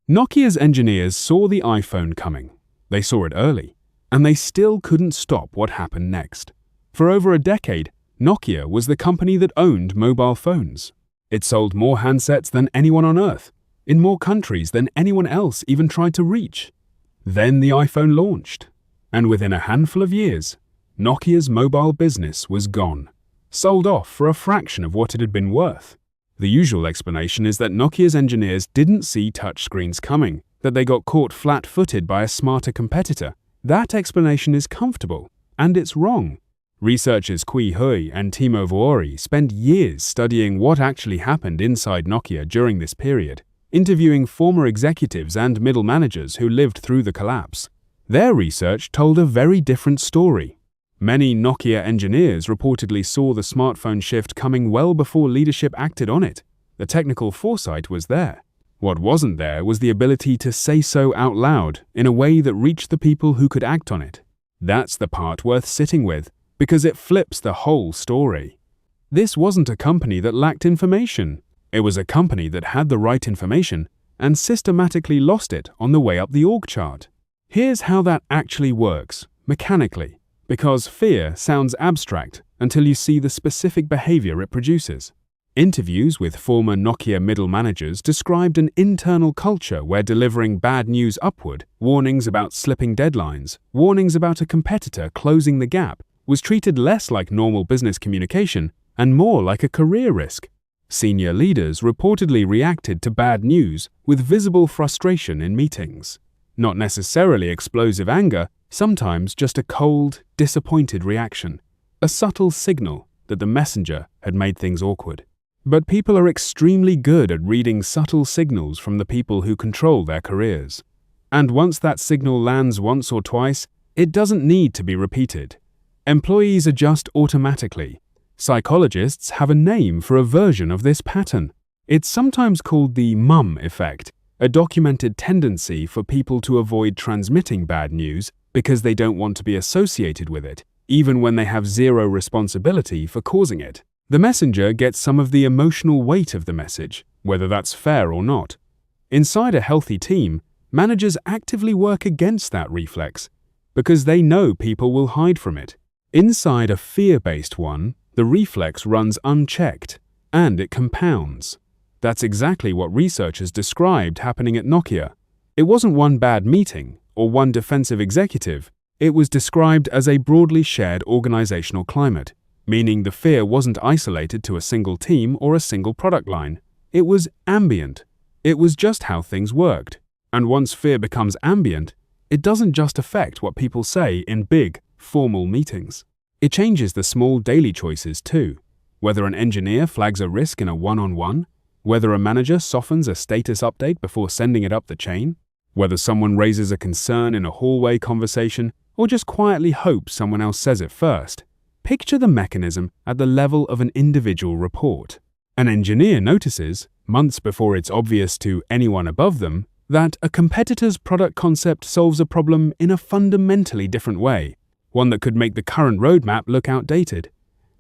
Nokia's engineers saw the iPhone coming. They saw it early, and they still couldn't stop what happened next. For over a decade, Nokia was the company that owned mobile phones. It sold more handsets than anyone on Earth, in more countries than anyone else even tried to reach. Then the iPhone launched, and within a handful of years, Nokia's mobile business was gone, sold off for a fraction of what it had been worth. The usual explanation is that Nokia's engineers didn't see touchscreens coming, that they got caught flat-footed by a smarter competitor. That explanation is comfortable, and it's wrong. Researchers Vuori and Timo Vuori spent years studying what actually happened inside Nokia during this period, interviewing former executives and middle managers who lived through the collapse. Their research told a very different story. Many Nokia engineers reportedly saw the smartphone shift coming well before leadership acted on it. The technical foresight was there. What wasn't there was the ability to say so out loud in a way that reached the people who could act on it. That's the part worth sitting with, because it flips the whole story. This wasn't a company that lacked information. It was a company that had the right information and systematically lost it on the way up the org chart. Here's how that actually works, mechanically, because fear sounds abstract until you see the specific behavior it produces. Interviews with former Nokia middle managers described an internal culture where delivering bad news upward, warnings about slipping deadlines, warnings about a competitor closing the gap, was treated less like normal business communication and more like a career risk. Senior leaders reportedly reacted to bad news with visible frustration in meetings. Not necessarily explosive anger, sometimes just a cold, disappointed reaction. A subtle signal that the messenger had made things awkward. But people are extremely good at reading subtle signals from the people who control their careers. And once that signal lands once or twice, it doesn't need to be repeated. Employees adjust automatically. Psychologists have a name for a version of this pattern. It's sometimes called the mum effect, a documented tendency for people to avoid transmitting bad news because they don't want to be associated with it, even when they have zero responsibility for causing it. The messenger gets some of the emotional weight of the message, whether that's fair or not. Inside a healthy team, managers actively work against that reflex because they know people will hide from it. Inside a fear-based one, the reflex runs unchecked, and it compounds. That's exactly what researchers described happening at Nokia. It wasn't one bad meeting or one defensive executive. It was described as a broadly shared organizational climate, meaning the fear wasn't isolated to a single team or a single product line. It was ambient. It was just how things worked. And once fear becomes ambient, it doesn't just affect what people say in big, formal meetings. It changes the small daily choices too. Whether an engineer flags a risk in a one-on-one, whether a manager softens a status update before sending it up the chain, whether someone raises a concern in a hallway conversation or just quietly hopes someone else says it first. Picture the mechanism at the level of an individual report. An engineer notices, months before it's obvious to anyone above them, that a competitor's product concept solves a problem in a fundamentally different way, one that could make the current roadmap look outdated.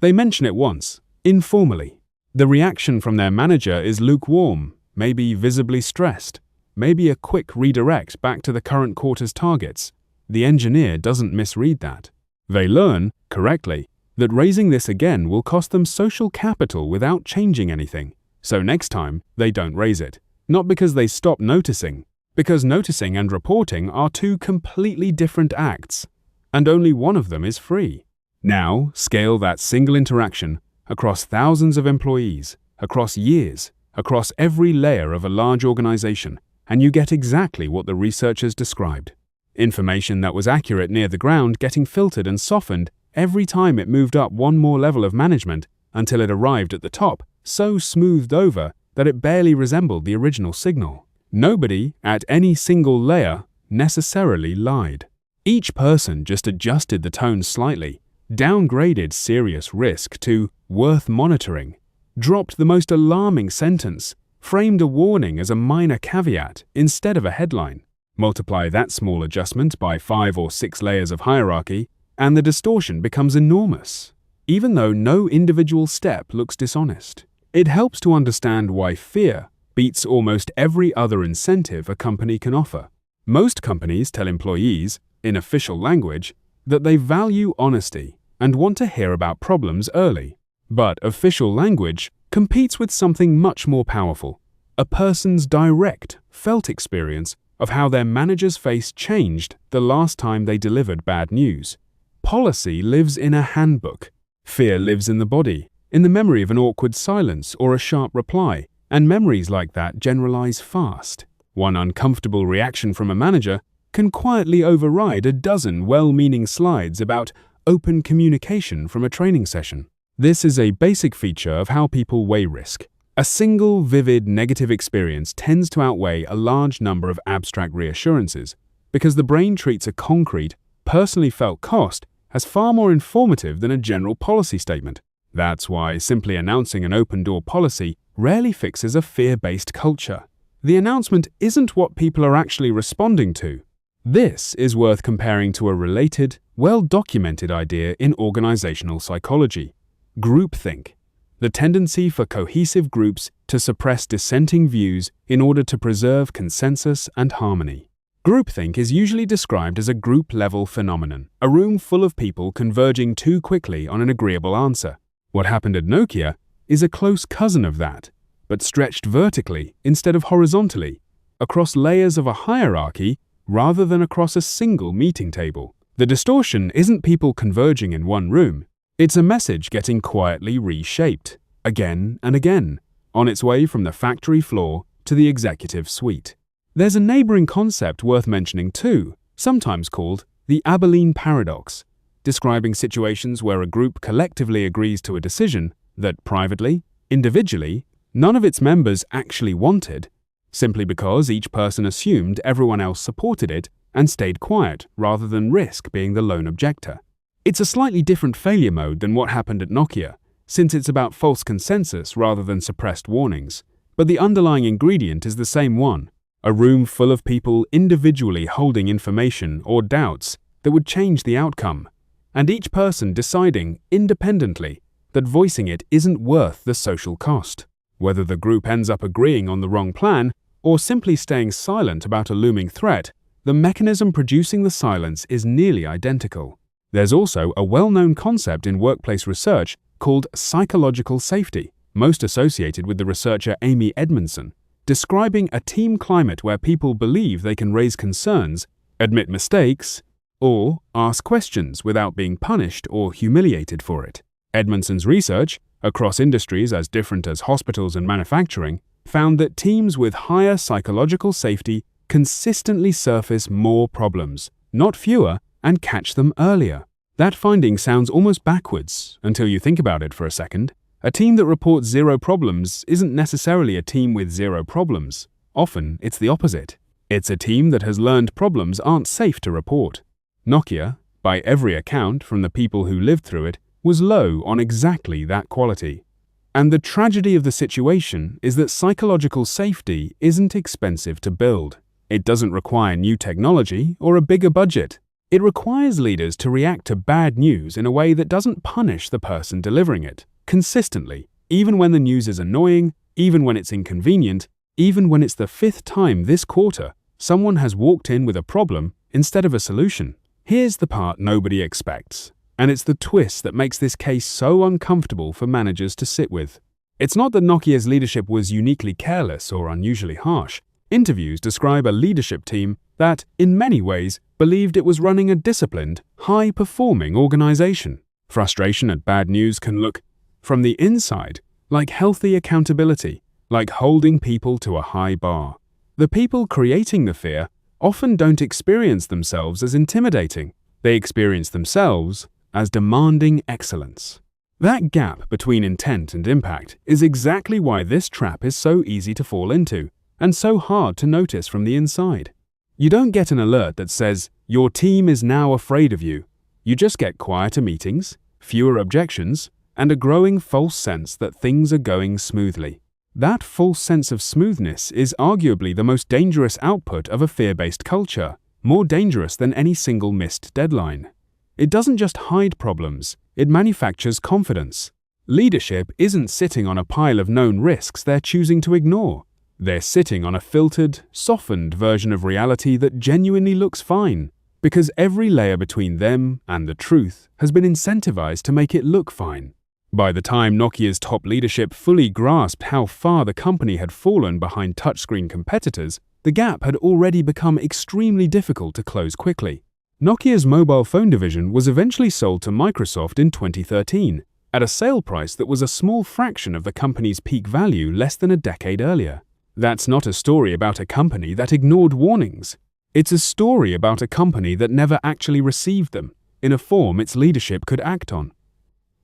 They mention it once, informally. The reaction from their manager is lukewarm, maybe visibly stressed, maybe a quick redirect back to the current quarter's targets. The engineer doesn't misread that. They learn, correctly, that raising this again will cost them social capital without changing anything. So next time, they don't raise it. Not because they stop noticing, because noticing and reporting are two completely different acts, and only one of them is free. Now, scale that single interaction across thousands of employees, across years, across every layer of a large organization, and you get exactly what the researchers described. Information that was accurate near the ground getting filtered and softened every time it moved up one more level of management until it arrived at the top, so smoothed over that it barely resembled the original signal. Nobody, at any single layer, necessarily lied. Each person just adjusted the tone slightly, downgraded serious risk to worth monitoring, dropped the most alarming sentence, framed a warning as a minor caveat instead of a headline. Multiply that small adjustment by 5 or 6 layers of hierarchy, and the distortion becomes enormous, even though no individual step looks dishonest. It helps to understand why fear, beats almost every other incentive a company can offer. Most companies tell employees, in official language, that they value honesty and want to hear about problems early. But official language competes with something much more powerful: a person's direct, felt experience of how their manager's face changed the last time they delivered bad news. Policy lives in a handbook. Fear lives in the body, in the memory of an awkward silence or a sharp reply, and memories like that generalize fast. One uncomfortable reaction from a manager can quietly override a dozen well-meaning slides about open communication from a training session. This is a basic feature of how people weigh risk. A single vivid negative experience tends to outweigh a large number of abstract reassurances because the brain treats a concrete, personally felt cost as far more informative than a general policy statement. That's why simply announcing an open-door policy rarely fixes a fear-based culture. The announcement isn't what people are actually responding to. This is worth comparing to a related, well-documented idea in organizational psychology: groupthink, the tendency for cohesive groups to suppress dissenting views in order to preserve consensus and harmony. Groupthink is usually described as a group-level phenomenon, a room full of people converging too quickly on an agreeable answer. What happened at Nokia is a close cousin of that, but stretched vertically instead of horizontally, across layers of a hierarchy rather than across a single meeting table. The distortion isn't people converging in one room. It's a message getting quietly reshaped, again and again, on its way from the factory floor to the executive suite. There's a neighboring concept worth mentioning too, sometimes called the Abilene paradox, describing situations where a group collectively agrees to a decision that privately, individually, none of its members actually wanted, simply because each person assumed everyone else supported it and stayed quiet rather than risk being the lone objector. It's a slightly different failure mode than what happened at Nokia, since it's about false consensus rather than suppressed warnings, but the underlying ingredient is the same one: a room full of people individually holding information or doubts that would change the outcome, and each person deciding independently that voicing it isn't worth the social cost. Whether the group ends up agreeing on the wrong plan or simply staying silent about a looming threat, the mechanism producing the silence is nearly identical. There's also a well-known concept in workplace research called psychological safety, most associated with the researcher Amy Edmondson, describing a team climate where people believe they can raise concerns, admit mistakes, or ask questions without being punished or humiliated for it. Edmondson's research, across industries as different as hospitals and manufacturing, found that teams with higher psychological safety consistently surface more problems, not fewer, and catch them earlier. That finding sounds almost backwards until you think about it for a second. A team that reports zero problems isn't necessarily a team with zero problems. Often, it's the opposite. It's a team that has learned problems aren't safe to report. Nokia, by every account from the people who lived through it, was low on exactly that quality. And the tragedy of the situation is that psychological safety isn't expensive to build. It doesn't require new technology or a bigger budget. It requires leaders to react to bad news in a way that doesn't punish the person delivering it, consistently, even when the news is annoying, even when it's inconvenient, even when it's the 5th time this quarter someone has walked in with a problem instead of a solution. Here's the part nobody expects, and it's the twist that makes this case so uncomfortable for managers to sit with. It's not that Nokia's leadership was uniquely careless or unusually harsh. Interviews describe a leadership team that, in many ways, believed it was running a disciplined, high-performing organization. Frustration at bad news can look, from the inside, like healthy accountability, like holding people to a high bar. The people creating the fear often don't experience themselves as intimidating. They experience themselves as demanding excellence. That gap between intent and impact is exactly why this trap is so easy to fall into and so hard to notice from the inside. You don't get an alert that says, your team is now afraid of you. You just get quieter meetings, fewer objections, and a growing false sense that things are going smoothly. That false sense of smoothness is arguably the most dangerous output of a fear-based culture, more dangerous than any single missed deadline. It doesn't just hide problems, it manufactures confidence. Leadership isn't sitting on a pile of known risks they're choosing to ignore. They're sitting on a filtered, softened version of reality that genuinely looks fine, because every layer between them and the truth has been incentivized to make it look fine. By the time Nokia's top leadership fully grasped how far the company had fallen behind touchscreen competitors, the gap had already become extremely difficult to close quickly. Nokia's mobile phone division was eventually sold to Microsoft in 2013, at a sale price that was a small fraction of the company's peak value less than a decade earlier. That's not a story about a company that ignored warnings. It's a story about a company that never actually received them, in a form its leadership could act on.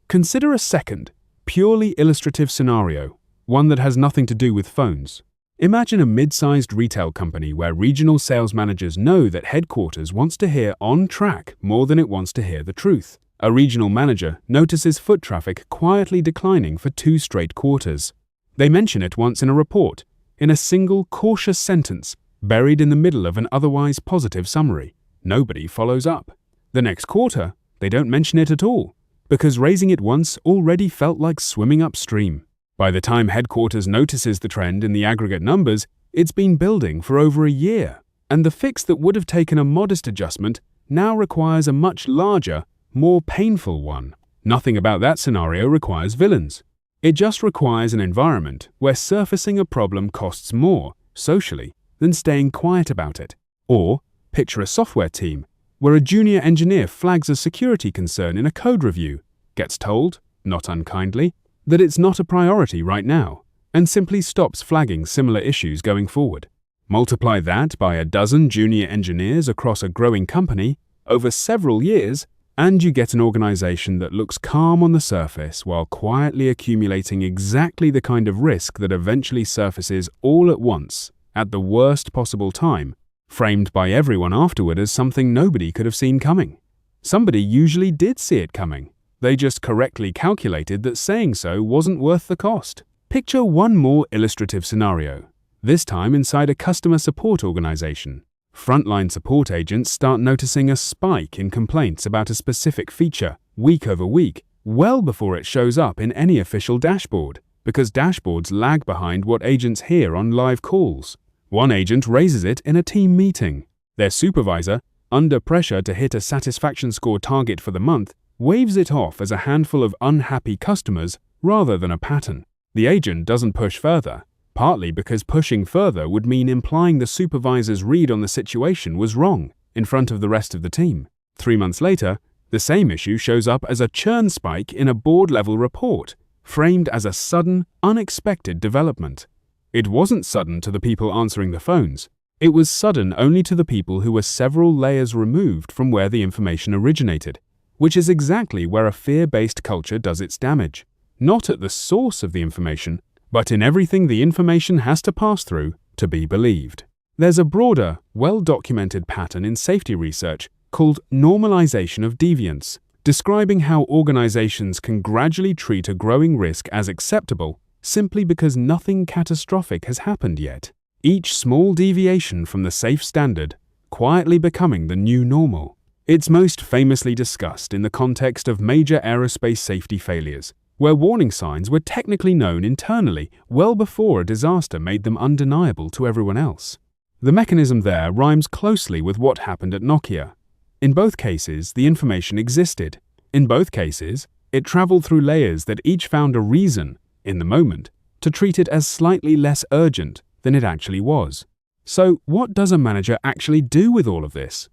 Consider a second, purely illustrative scenario, one that has nothing to do with phones. Imagine a mid-sized retail company where regional sales managers know that headquarters wants to hear on track more than it wants to hear the truth. A regional manager notices foot traffic quietly declining for 2 straight quarters. They mention it once in a report, in a single cautious sentence, buried in the middle of an otherwise positive summary. Nobody follows up. The next quarter, they don't mention it at all, because raising it once already felt like swimming upstream. By the time headquarters notices the trend in the aggregate numbers, it's been building for over a year, and the fix that would have taken a modest adjustment now requires a much larger, more painful one. Nothing about that scenario requires villains. It just requires an environment where surfacing a problem costs more, socially, than staying quiet about it. Or, picture a software team, where a junior engineer flags a security concern in a code review, gets told, not unkindly, that it's not a priority right now, and simply stops flagging similar issues going forward. Multiply that by a dozen junior engineers across a growing company over several years, and you get an organization that looks calm on the surface while quietly accumulating exactly the kind of risk that eventually surfaces all at once, at the worst possible time, framed by everyone afterward as something nobody could have seen coming. Somebody usually did see it coming. They just correctly calculated that saying so wasn't worth the cost. Picture one more illustrative scenario, this time inside a customer support organization. Frontline support agents start noticing a spike in complaints about a specific feature, week over week, well before it shows up in any official dashboard, because dashboards lag behind what agents hear on live calls. One agent raises it in a team meeting. Their supervisor, under pressure to hit a satisfaction score target for the month, waves it off as a handful of unhappy customers rather than a pattern. The agent doesn't push further, partly because pushing further would mean implying the supervisor's read on the situation was wrong in front of the rest of the team. 3 months later, the same issue shows up as a churn spike in a board-level report, framed as a sudden, unexpected development. It wasn't sudden to the people answering the phones. It was sudden only to the people who were several layers removed from where the information originated, which is exactly where a fear-based culture does its damage. Not at the source of the information, but in everything the information has to pass through to be believed. There's a broader, well-documented pattern in safety research called normalization of deviance, describing how organizations can gradually treat a growing risk as acceptable simply because nothing catastrophic has happened yet. Each small deviation from the safe standard quietly becoming the new normal. It's most famously discussed in the context of major aerospace safety failures, where warning signs were technically known internally well before a disaster made them undeniable to everyone else. The mechanism there rhymes closely with what happened at Nokia. In both cases, the information existed. In both cases, it traveled through layers that each found a reason, in the moment, to treat it as slightly less urgent than it actually was. So, what does a manager actually do with all of this?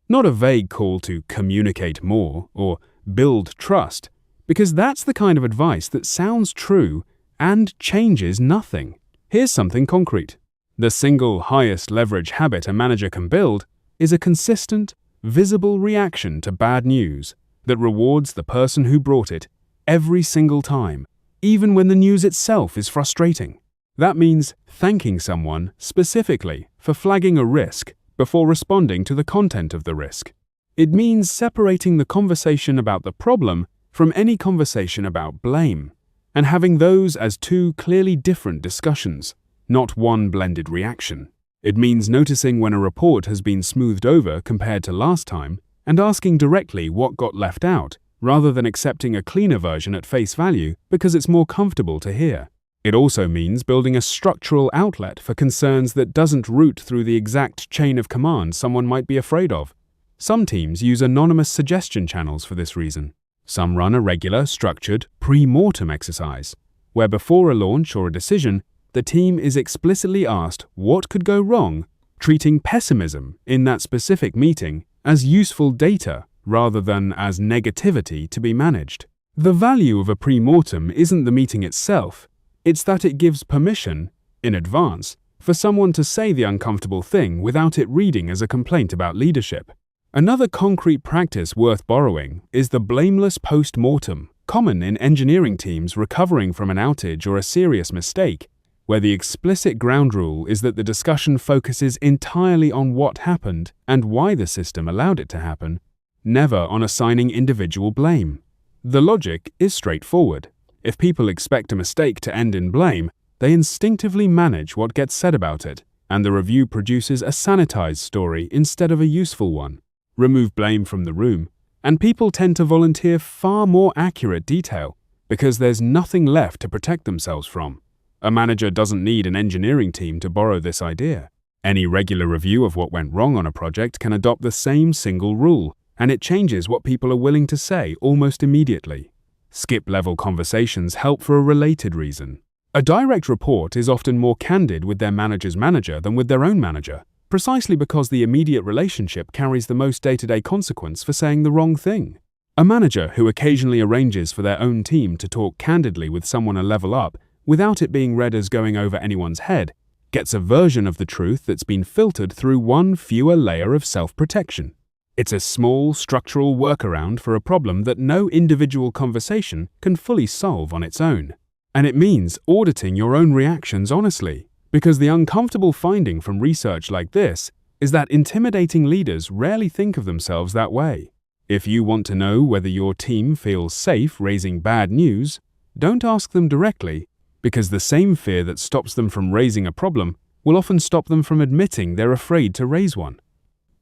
Not a vague call to communicate more or build trust, because that's the kind of advice that sounds true and changes nothing. Here's something concrete. The single highest leverage habit a manager can build is a consistent, visible reaction to bad news that rewards the person who brought it every single time, even when the news itself is frustrating. That means thanking someone specifically for flagging a risk before responding to the content of the risk. It means separating the conversation about the problem from any conversation about blame, and having those as two clearly different discussions, not one blended reaction. It means noticing when a report has been smoothed over compared to last time and asking directly what got left out, rather than accepting a cleaner version at face value because it's more comfortable to hear. It also means building a structural outlet for concerns that doesn't route through the exact chain of command someone might be afraid of. Some teams use anonymous suggestion channels for this reason. Some run a regular, structured, pre-mortem exercise, where before a launch or a decision, the team is explicitly asked what could go wrong, treating pessimism in that specific meeting as useful data rather than as negativity to be managed. The value of a pre-mortem isn't the meeting itself, it's that it gives permission, in advance, for someone to say the uncomfortable thing without it reading as a complaint about leadership. Another concrete practice worth borrowing is the blameless post-mortem, common in engineering teams recovering from an outage or a serious mistake, where the explicit ground rule is that the discussion focuses entirely on what happened and why the system allowed it to happen, never on assigning individual blame. The logic is straightforward. If people expect a mistake to end in blame, they instinctively manage what gets said about it, and the review produces a sanitized story instead of a useful one. Remove blame from the room, and people tend to volunteer far more accurate detail because there's nothing left to protect themselves from. A manager doesn't need an engineering team to borrow this idea. Any regular review of what went wrong on a project can adopt the same single rule, and it changes what people are willing to say almost immediately. Skip-level conversations help for a related reason. A direct report is often more candid with their manager's manager than with their own manager, precisely because the immediate relationship carries the most day-to-day consequence for saying the wrong thing. A manager who occasionally arranges for their own team to talk candidly with someone a level up, without it being read as going over anyone's head, gets a version of the truth that's been filtered through one fewer layer of self-protection. It's a small, structural workaround for a problem that no individual conversation can fully solve on its own. And it means auditing your own reactions honestly, because the uncomfortable finding from research like this is that intimidating leaders rarely think of themselves that way. If you want to know whether your team feels safe raising bad news, don't ask them directly, because the same fear that stops them from raising a problem will often stop them from admitting they're afraid to raise one.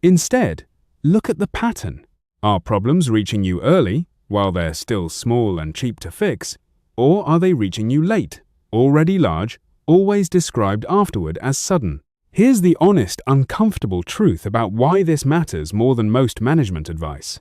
Instead, look at the pattern. Are problems reaching you early, while they're still small and cheap to fix, or are they reaching you late, already large, always described afterward as sudden? Here's the honest, uncomfortable truth about why this matters more than most management advice.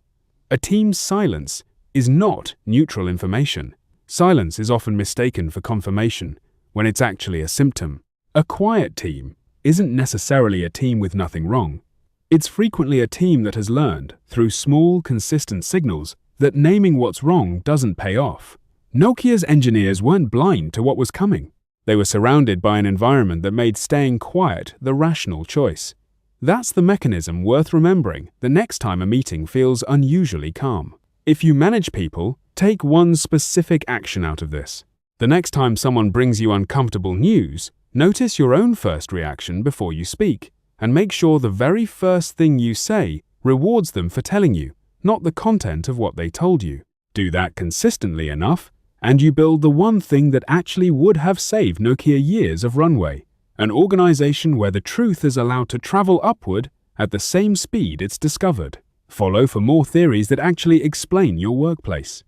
A team's silence is not neutral information. Silence is often mistaken for confirmation, when it's actually a symptom. A quiet team isn't necessarily a team with nothing wrong. It's frequently a team that has learned, through small, consistent signals, that naming what's wrong doesn't pay off. Nokia's engineers weren't blind to what was coming. They were surrounded by an environment that made staying quiet the rational choice. That's the mechanism worth remembering the next time a meeting feels unusually calm. If you manage people, take one specific action out of this. The next time someone brings you uncomfortable news, notice your own first reaction before you speak, and make sure the very first thing you say rewards them for telling you, not the content of what they told you. Do that consistently enough, and you build the one thing that actually would have saved Nokia years of runway, an organization where the truth is allowed to travel upward at the same speed it's discovered. Follow for more theories that actually explain your workplace.